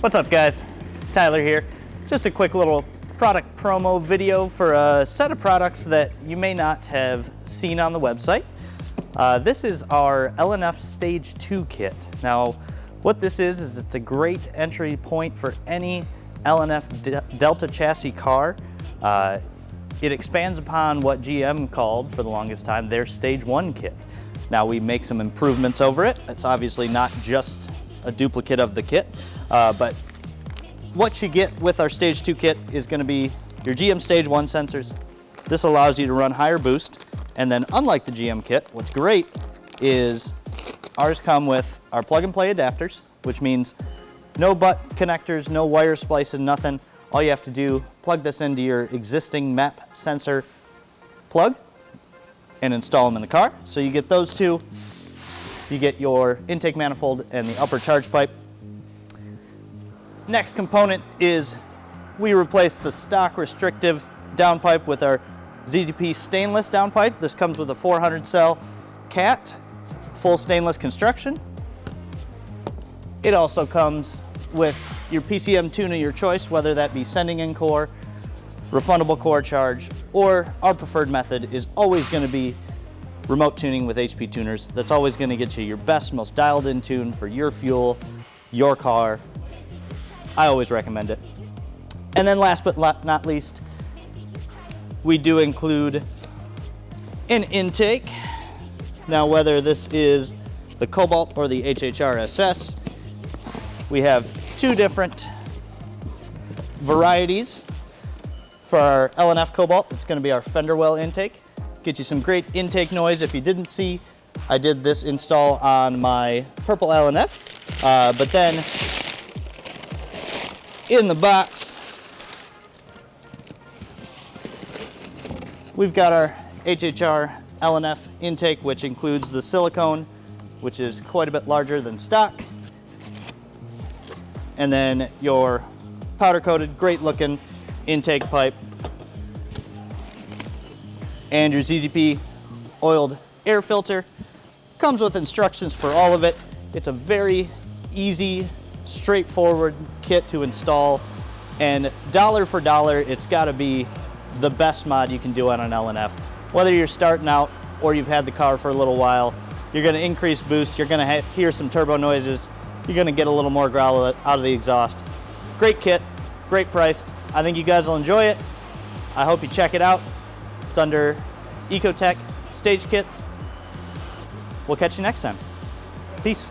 What's up, guys? Tyler here. Just a quick little product promo video for a set of products that you may not have seen on the website. This is our LNF Stage 2 kit. Now, what this is it's a great entry point for any LNF Delta chassis car. It expands upon what GM called for the longest time their Stage 1 kit. Now we make some improvements over it. It's obviously not just a duplicate of the kit, but what you get with our Stage 2 kit is going to be your GM Stage 1 sensors. This allows you to run higher boost, and then unlike the GM kit, what's great is ours come with our plug-and-play adapters, which means no butt connectors, no wire splicing, nothing. All you have to do, plug this into your existing MAP sensor plug and install them in the car. So you get those two. You get your intake manifold and the upper charge pipe. Next component is we replace the stock restrictive downpipe with our ZZP Stainless Down-pipe. This comes with a 400 cell cat, full stainless construction. It also comes with your PCM tune of your choice, whether that be sending in core, refundable core charge, or our preferred method is always going to be remote tuning with HP tuners. That's always going to get you your best, most dialed in tune for your fuel, your car. I always recommend it. And then last but not least, we do include an intake. Now, whether this is the Cobalt or the HHRSS, we have two different varieties. For our LNF Cobalt, it's going to be our fender well intake. Get you some great intake noise. If you didn't see, I did this install on my purple LNF, but then in the box, we've got our HHR LNF intake, which includes the silicone, which is quite a bit larger than stock. And then your powder coated, great looking intake pipe. And your ZZP oiled air filter. Comes with instructions for all of it. It's a very easy, straightforward kit to install. And dollar for dollar, it's gotta be the best mod you can do on an LNF. Whether you're starting out or you've had the car for a little while, you're gonna increase boost, you're gonna hear some turbo noises, you're gonna get a little more growl out of the exhaust. Great kit, great priced. I think you guys will enjoy it. I hope you check it out. It's under Ecotec Stage Kits. We'll catch you next time. Peace.